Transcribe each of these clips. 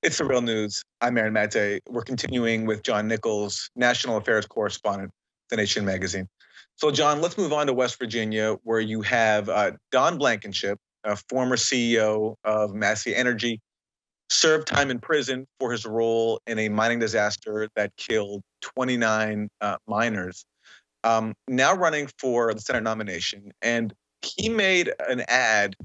It's the real news. I'm Aaron Mate. We're continuing with John Nichols, national affairs correspondent, The Nation magazine. So, John, let's move on to West Virginia, where you have Don Blankenship, a former CEO of Massey Energy, served time in prison for his role in a mining disaster that killed 29 miners. Now running for the Senate nomination, and he made an ad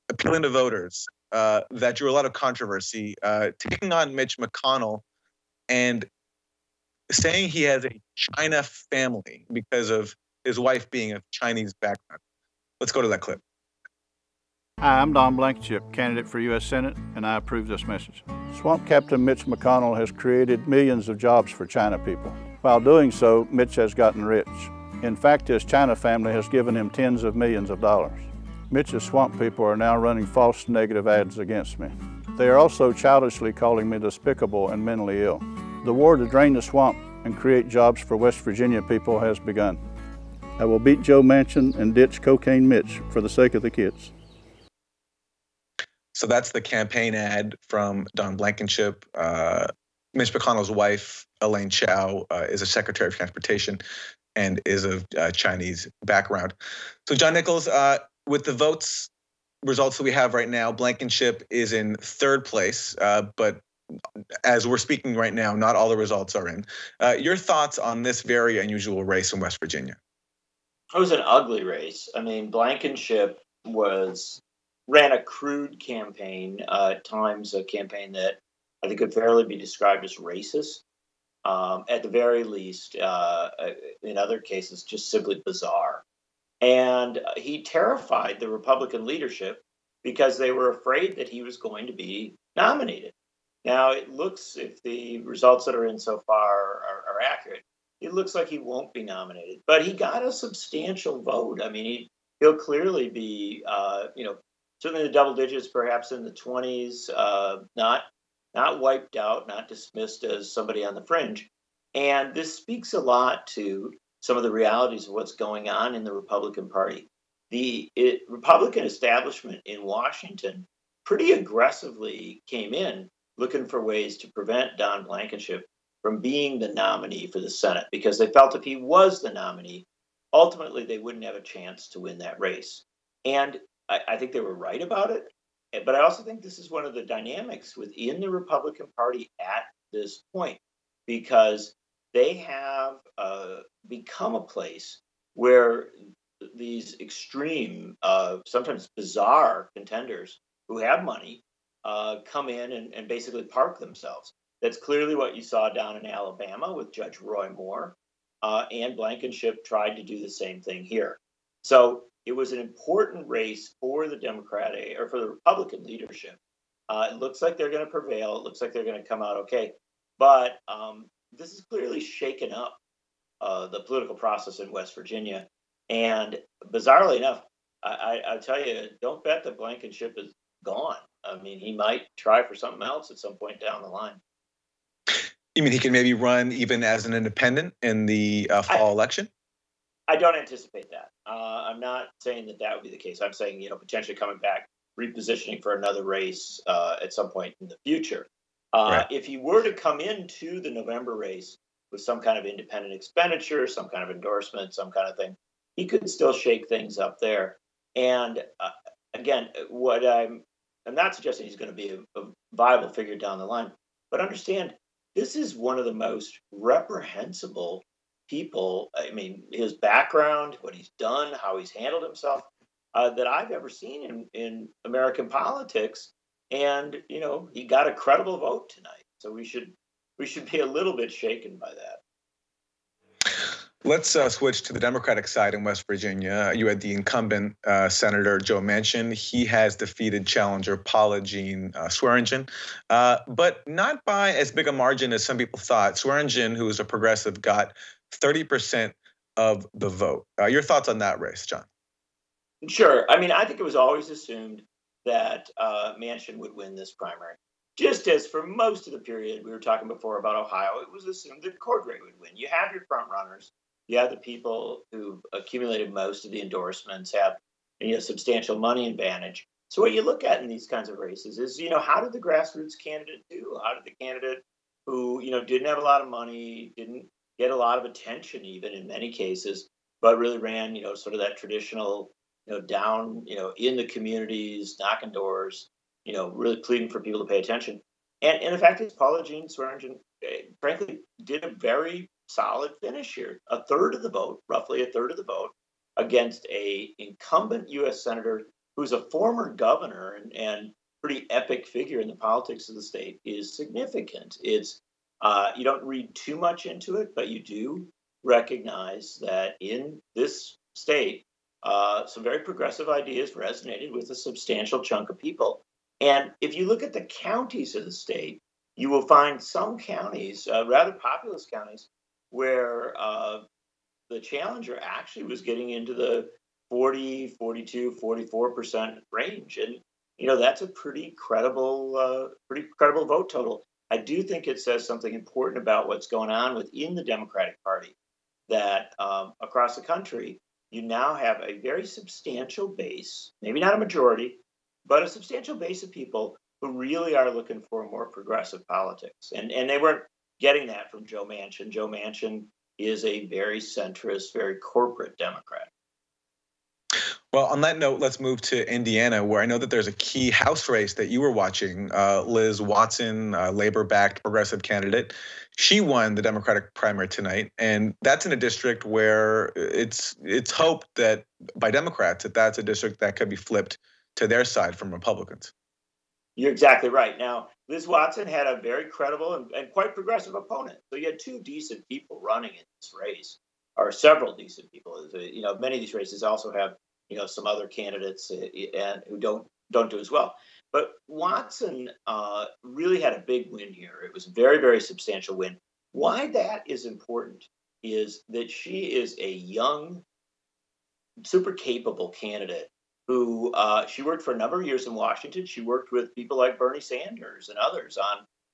appealing to voters that drew a lot of controversy, taking on Mitch McConnell and saying he has a China family because of his wife being of Chinese background. Let's go to that clip. Hi, I'm Don Blankenship, candidate for U.S. Senate, and I approve this message. Swamp Captain Mitch McConnell has created millions of jobs for China people. While doing so, Mitch has gotten rich. In fact, his China family has given him tens of millions of dollars. Mitch's swamp people are now running false negative ads against me. They are also childishly calling me despicable and mentally ill. The war to drain the swamp and create jobs for West Virginia people has begun. I will beat Joe Manchin and ditch Cocaine Mitch for the sake of the kids. So that's the campaign ad from Don Blankenship. Mitch McConnell's wife, Elaine Chao, is a Secretary of Transportation and is of Chinese background. So John Nichols, with the results that we have right now, Blankenship is in third place, but as we're speaking right now, not all the results are in. Your thoughts on this very unusual race in West Virginia? It was an ugly race. I mean, Blankenship ran a crude campaign, at times a campaign that I think could fairly be described as racist. At the very least, in other cases, just simply bizarre. And he terrified the Republican leadership because they were afraid that he was going to be nominated. Now, it looks, if the results that are in so far are accurate, it looks like he won't be nominated. But he got a substantial vote. I mean, he'll clearly be, certainly the double digits, perhaps in the 20s, not wiped out, not dismissed as somebody on the fringe. And this speaks a lot to some of the realities of what's going on in the Republican Party. The Republican establishment in Washington pretty aggressively came in looking for ways to prevent Don Blankenship from being the nominee for the Senate, because they felt if he was the nominee, ultimately they wouldn't have a chance to win that race. And I think they were right about it. But I also think this is one of the dynamics within the Republican Party at this point, because they have become a place where these extreme, sometimes bizarre contenders who have money come in and basically park themselves. That's clearly what you saw down in Alabama with Judge Roy Moore, and Blankenship tried to do the same thing here. So it was an important race for the Democratic or for the Republican leadership. It looks like they're going to prevail. It looks like they're going to come out okay. But this has clearly shaken up the political process in West Virginia. And bizarrely enough, I tell you, don't bet that Blankenship is gone. I mean, he might try for something else at some point down the line. You mean he can maybe run even as an independent in the fall election? I don't anticipate that. I'm not saying that would be the case. I'm saying, potentially coming back, repositioning for another race at some point in the future. Right. If he were to come into the November race with some kind of independent expenditure, some kind of endorsement, some kind of thing, he could still shake things up there. And again, what I'm not suggesting he's going to be a viable figure down the line, but understand this is one of the most reprehensible people. I mean, his background, what he's done, how he's handled himself, that I've ever seen in American politics. And, he got a credible vote tonight. So we should be a little bit shaken by that. Let's switch to the Democratic side in West Virginia. You had the incumbent Senator Joe Manchin. He has defeated challenger Paula Jean Swearengin, but not by as big a margin as some people thought. Swearengin, who is a progressive, got 30% of the vote. Your thoughts on that race, John? Sure. I mean, I think it was always assumed that Manchin would win this primary. Just as for most of the period, we were talking before about Ohio, it was assumed that Cordray would win. You have your front runners. You have the people who accumulated most of the endorsements, have substantial money advantage. So what you look at in these kinds of races is, how did the grassroots candidate do? How did the candidate who, didn't have a lot of money, didn't get a lot of attention even in many cases, but really ran, sort of that traditional, down, in the communities, knocking doors, really pleading for people to pay attention. And the fact is, Paula Jean Swearengin, frankly, did a very solid finish here. A third of the vote, roughly a third of the vote, against a incumbent U.S. senator who's a former governor and pretty epic figure in the politics of the state is significant. It's you don't read too much into it, but you do recognize that in this state, some very progressive ideas resonated with a substantial chunk of people. And if you look at the counties of the state, you will find some counties, rather populous counties, where the challenger actually was getting into the 40, 42, 44% range. And, that's a pretty credible vote total. I do think it says something important about what's going on within the Democratic Party, that across the country, you now have a very substantial base, maybe not a majority, but a substantial base of people who really are looking for more progressive politics. And they weren't getting that from Joe Manchin. Joe Manchin is a very centrist, very corporate Democrat. Well, on that note, let's move to Indiana, where I know that there's a key House race that you were watching. Liz Watson, Labor-backed progressive candidate. She won the Democratic primary tonight, and that's in a district where it's hoped that by Democrats that's a district that could be flipped to their side from Republicans. You're exactly right. Now, Liz Watson had a very credible and quite progressive opponent. So you had two decent people running in this race, or several decent people. Many of these races also have some other candidates and who don't do as well. But Watson really had a big win here. It was a very, very substantial win. Why that is important is that she is a young, super capable candidate who she worked for a number of years in Washington. She worked with people like Bernie Sanders and others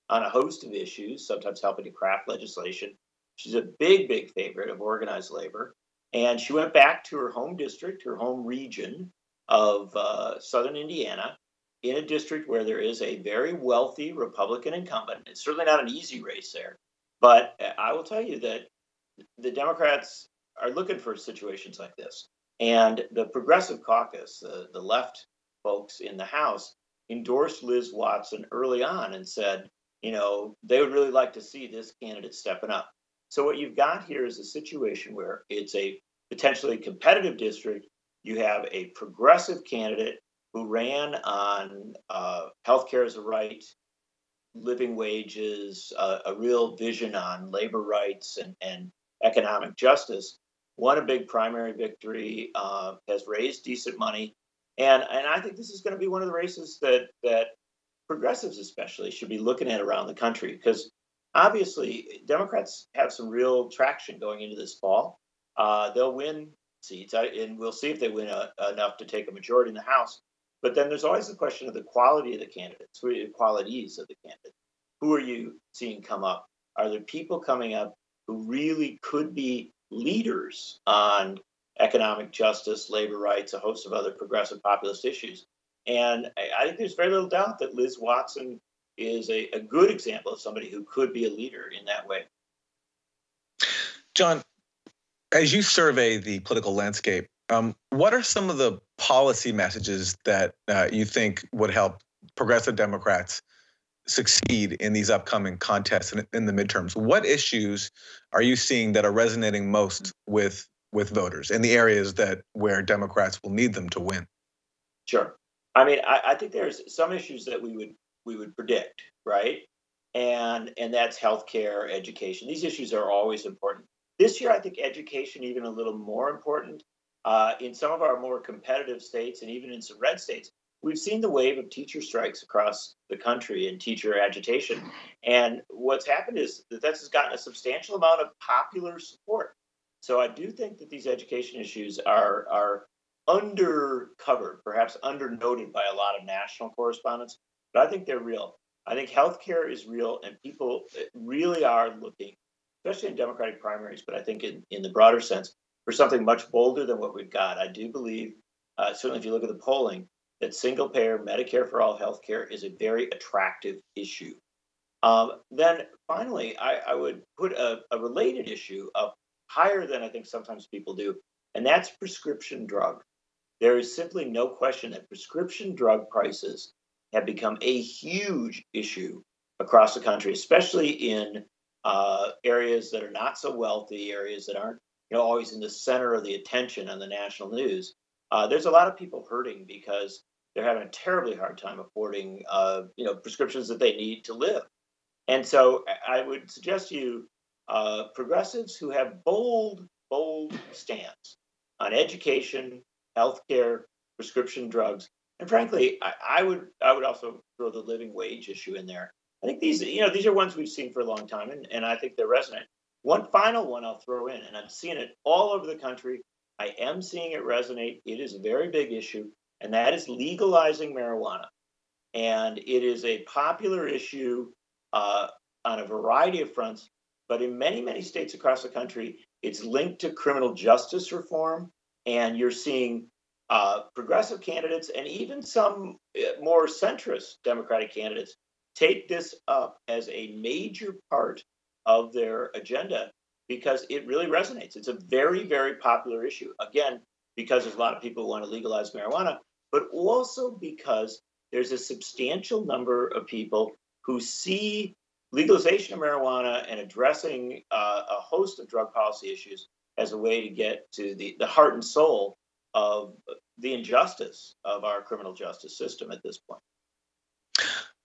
on a host of issues, sometimes helping to craft legislation. She's a big, big favorite of organized labor. And she went back to her home district, her home region of southern Indiana, in a district where there is a very wealthy Republican incumbent. It's certainly not an easy race there. But I will tell you that the Democrats are looking for situations like this. And the Progressive Caucus, the left folks in the House, endorsed Liz Watson early on and said, they would really like to see this candidate stepping up. So what you've got here is a situation where it's a potentially competitive district. You have a progressive candidate who ran on healthcare as a right, living wages, a real vision on labor rights and economic justice, won a big primary victory, has raised decent money. And I think this is going to be one of the races that progressives especially should be looking at around the country, because obviously Democrats have some real traction going into this fall. They'll win seats, and we'll see if they win enough to take a majority in the House. But then there's always the question of the quality of the candidates, qualities of the candidates. Who are you seeing come up? Are there people coming up who really could be leaders on economic justice, labor rights, a host of other progressive populist issues? And I think there's very little doubt that Liz Watson is a good example of somebody who could be a leader in that way. John, as you survey the political landscape, what are some of the policy messages that you think would help progressive Democrats succeed in these upcoming contests and in the midterms? What issues are you seeing that are resonating most with voters in the areas where Democrats will need them to win? Sure. I mean, I think there's some issues that we would predict, right? And that's healthcare, education. These issues are always important. This year, I think education even a little more important. In some of our more competitive states and even in some red states, we've seen the wave of teacher strikes across the country and teacher agitation. And what's happened is that has gotten a substantial amount of popular support. So I do think that these education issues are undercovered, perhaps undernoted by a lot of national correspondents, but I think they're real. I think healthcare is real, and people really are looking, especially in Democratic primaries, but I think in the broader sense, for something much bolder than what we've got. I do believe, certainly if you look at the polling, that single-payer Medicare for all health care is a very attractive issue. Then finally, I would put a related issue up higher than I think sometimes people do, and that's prescription drug. There is simply no question that prescription drug prices have become a huge issue across the country, especially in areas that are not so wealthy, areas that aren't always in the center of the attention on the national news. There's a lot of people hurting because they're having a terribly hard time affording prescriptions that they need to live. And so I would suggest to you progressives who have bold stance on education, healthcare, prescription drugs, and frankly, I would also throw the living wage issue in there. I think these are ones we've seen for a long time, and I think they're resonant. One final one I'll throw in, and I'm seeing it all over the country. I am seeing it resonate. It is a very big issue, and that is legalizing marijuana. And it is a popular issue on a variety of fronts, but in many, many states across the country, it's linked to criminal justice reform, and you're seeing progressive candidates and even some more centrist Democratic candidates take this up as a major part of their agenda because it really resonates. It's a very, very popular issue. Again, because there's a lot of people who want to legalize marijuana, but also because there's a substantial number of people who see legalization of marijuana and addressing a host of drug policy issues as a way to get to the heart and soul of the injustice of our criminal justice system at this point.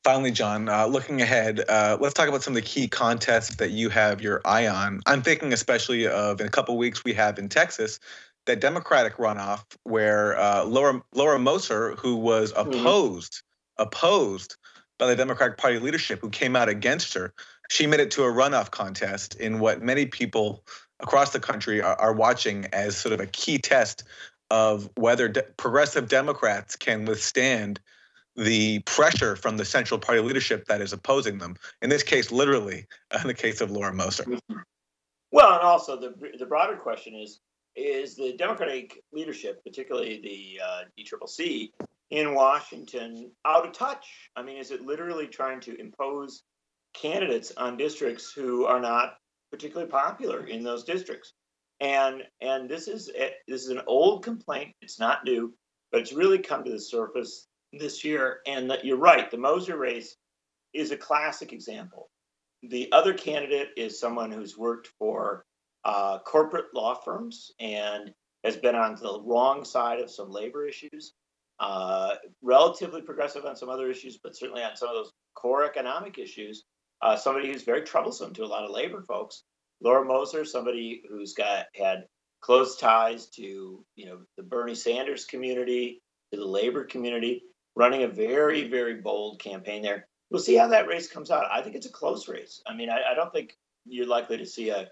Finally, John, looking ahead, let's talk about some of the key contests that you have your eye on. I'm thinking especially of in a couple of weeks we have in Texas that Democratic runoff where Laura Moser, who was opposed by the Democratic Party leadership, who came out against her, she made it to a runoff contest in what many people across the country are watching as sort of a key test of whether progressive Democrats can withstand the pressure from the Central Party leadership that is opposing them. In this case, literally, in the case of Laura Moser. Well, and also the broader question is the Democratic leadership, particularly the DCCC in Washington, out of touch? I mean, is it literally trying to impose candidates on districts who are not particularly popular in those districts? And this is an old complaint. It's not new, but it's really come to the surface this year. And you're right, the Moser race is a classic example. The other candidate is someone who's worked for corporate law firms and has been on the wrong side of some labor issues, relatively progressive on some other issues, but certainly on some of those core economic issues, somebody who's very troublesome to a lot of labor folks. Laura Moser, somebody who's had close ties to the Bernie Sanders community, to the labor community, running a very, very bold campaign there. We'll see how that race comes out. I think it's a close race. I mean, I don't think you're likely to see a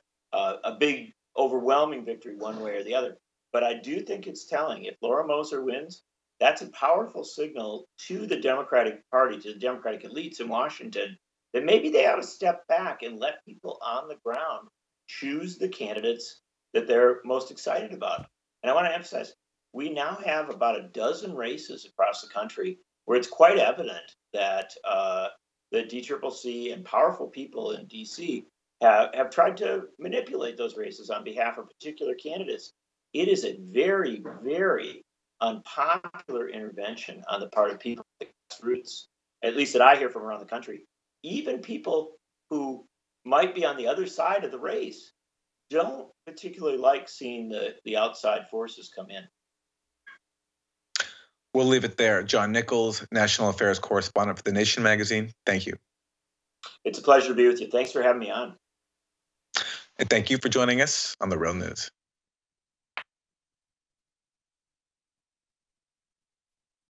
big, overwhelming victory one way or the other. But I do think it's telling. If Laura Moser wins, that's a powerful signal to the Democratic Party, to the Democratic elites in Washington, that maybe they ought to step back and let people on the ground choose the candidates that they're most excited about. And I want to emphasize, we now have about a dozen races across the country where it's quite evident that the DCCC and powerful people in D.C. have tried to manipulate those races on behalf of particular candidates. It is a very, very unpopular intervention on the part of people at the grassroots, at least that I hear from around the country. Even people who might be on the other side of the race don't particularly like seeing the outside forces come in. We'll leave it there. John Nichols, National Affairs Correspondent for The Nation magazine. Thank you. It's a pleasure to be with you. Thanks for having me on. And thank you for joining us on The Real News.